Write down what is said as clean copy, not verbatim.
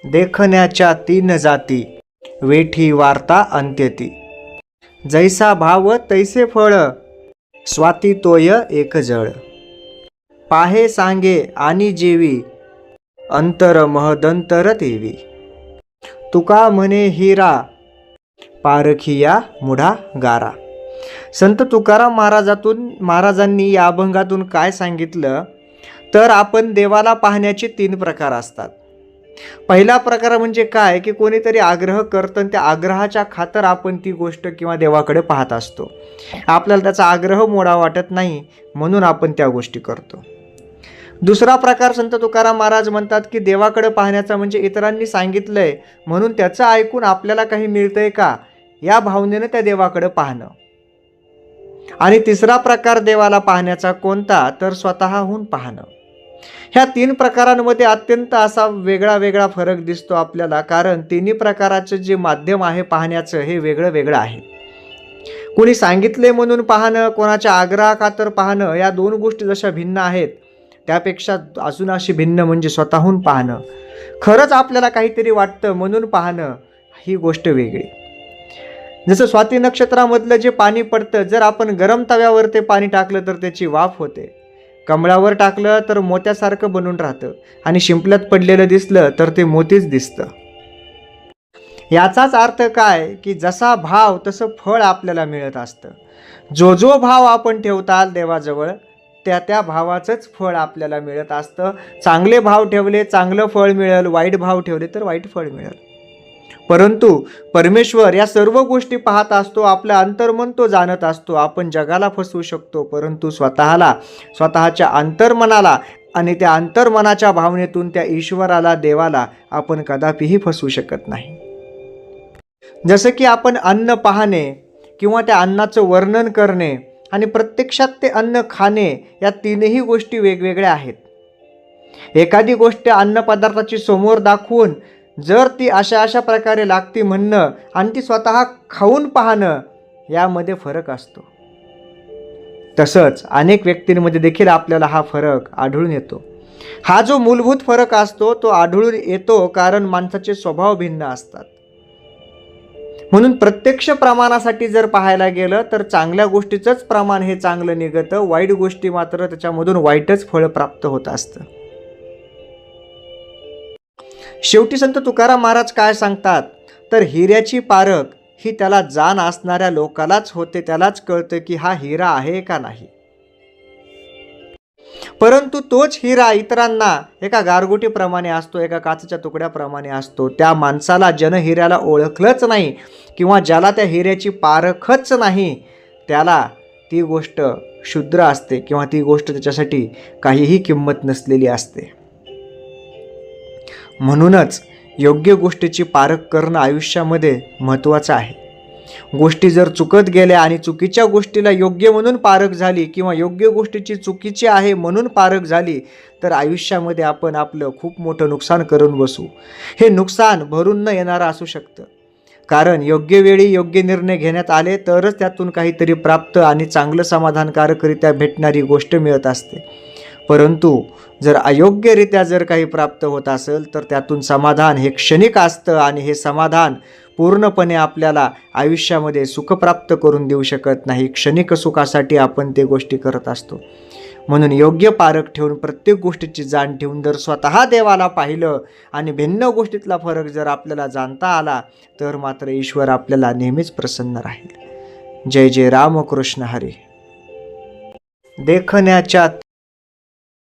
देखण्याच्या तीन जाती, वेठी वार्ता अंत्यती. जैसा भाव तैसे फळ, स्वाती तोय एक जळ. पाहे सांगे आणि जेवी, अंतर महदंतर तेवी. तुका म्हणे हिरा, पारखिया मुढा गारा. संत तुकाराम महाराजांनी या अभंगातून काय सांगितलं तर आपण देवाला पाहण्याचे 3 प्रकार असतात. पहिला प्रकार म्हणजे काय की कोणीतरी आग्रह करतं आणि त्या आग्रहाच्या खातर आपण ती गोष्ट किंवा देवाकडे पाहत असतो. आपल्याला त्याचा आग्रह मोडा वाटत नाही म्हणून आपण त्या गोष्टी करतो. दुसरा प्रकार संत तुकाराम महाराज म्हणतात की देवाकडे पाहण्याचा म्हणजे इतरांनी सांगितलंय म्हणून त्याचं ऐकून आपल्याला काही मिळतंय का या भावनेनं त्या देवाकडे पाहणं. आणि तिसरा प्रकार देवाला पाहण्याचा कोणता तर स्वतःहून पाहणं. ह्या 3 प्रकारांमध्ये अत्यंत असा वेगळा फरक दिसतो आपल्याला, कारण तिन्ही प्रकाराचं जे माध्यम आहे पाहण्याचं हे वेगळं आहे. कोणी सांगितले म्हणून पाहणं, कोणाच्या आग्रहाखातर पाहणं, या 2 गोष्टी जशा भिन्न आहेत त्यापेक्षा अजून अशी भिन्न म्हणजे स्वतःहून पाहणं. खरंच आपल्याला काहीतरी वाटतं म्हणून पाहणं ही गोष्ट वेगळी. जसं स्वाती नक्षत्रामधलं जे पाणी पडतं, जर आपण गरम तव्यावर ते पाणी टाकलं तर त्याची वाफ होते, कमळावर टाकलं तर मोत्यासारखं बनून राहतं आणि शिंपल्यात पडलेलं दिसलं तर ते मोतीच दिसतं. याचाच अर्थ काय की जसा भाव तसं फळ आपल्याला मिळत असतं. जो भाव आपण ठेवताल देवाजवळ त्या भावाचंच फळ आपल्याला मिळत असतं. चांगले भाव ठेवले चांगलं फळ मिळेल, वाईट भाव ठेवले तर वाईट फळ मिळेल. परंतु परमेश्वर या सर्व गोष्टी पाहत असतो, आपलं अंतर्मन तो जाणत असतो. आपण जगाला फसवू शकतो परंतु स्वतःच्या अंतर्मनाला आणि त्या अंतर्मनाच्या भावनेतून त्या ईश्वराला देवाला आपण कदापिही फसवू शकत नाही. जसं की आपण अन्न पाहणे किंवा त्या अन्नाचं वर्णन करणे आणि प्रत्यक्षात ते अन्न खाणे या 3ही गोष्टी वेगवेगळ्या आहेत. एखादी गोष्ट अन्नपदार्थाची समोर दाखवून जर ती अशा प्रकारे लागती म्हणणं आणि ती स्वतः खाऊन पाहणं यामध्ये फरक असतो. तसंच अनेक व्यक्तींमध्ये देखील आपल्याला हा फरक आढळून येतो. हा जो मूलभूत फरक असतो तो आढळून येतो कारण माणसाचे स्वभाव भिन्न असतात. म्हणून प्रत्यक्ष प्रमाणासाठी जर पाहायला गेलं तर चांगल्या गोष्टीचंच प्रमाण हे चांगलं निघतं, वाईट गोष्टी मात्र त्याच्यामधून वाईटच फळ प्राप्त होत असतं. शेवटी संत तुकाराम महाराज काय सांगतात तर हिऱ्याची पारख ही त्याला जाण असणाऱ्या लोकालाच होते, त्यालाच कळतं की हा हिरा आहे का नाही. परंतु तोच हिरा इतरांना एका गारगोटीप्रमाणे असतो, एका काचेच्या तुकड्याप्रमाणे असतो. त्या माणसाला ज्यानं हिऱ्याला ओळखलंच नाही किंवा ज्याला त्या हिऱ्याची पारखच नाही त्याला ती गोष्ट क्षुद्र असते किंवा ती गोष्ट त्याच्यासाठी काहीही किंमत नसलेली असते. म्हणूनच योग्य गोष्टीची पारख करणं आयुष्यामध्ये महत्त्वाचं आहे. गोष्टी जर चुकत गेल्या आणि चुकीच्या गोष्टीला योग्य म्हणून पारख झाली किंवा योग्य गोष्टीची चुकीची आहे म्हणून पारख झाली तर आयुष्यामध्ये आपण आपलं खूप मोठं नुकसान करून बसू. हे नुकसान भरून न येणारं असू शकतं, कारण योग्य वेळी योग्य निर्णय घेण्यात आले तरच त्यातून काहीतरी प्राप्त आणि चांगलं समाधानकारकरित्या भेटणारी गोष्ट मिळत असते. परंतु जर अयोग्यरित्या जर काही प्राप्त होत असेल तर त्यातून समाधान हे क्षणिक असतं आणि हे समाधान पूर्णपणे आपल्याला आयुष्यामध्ये सुख प्राप्त करून देऊ शकत नाही. क्षणिक सुखासाठी आपण ते गोष्टी करत असतो. म्हणून योग्य पारख ठेवून प्रत्येक गोष्टीची जाण ठेवून जर स्वतः देवाला पाहिलं आणि भिन्न गोष्टीतला फरक जर आपल्याला जाणता आला तर मात्र ईश्वर आपल्याला नेहमीच प्रसन्न राहील. जय जय रामकृष्ण हरी. देखण्याच्या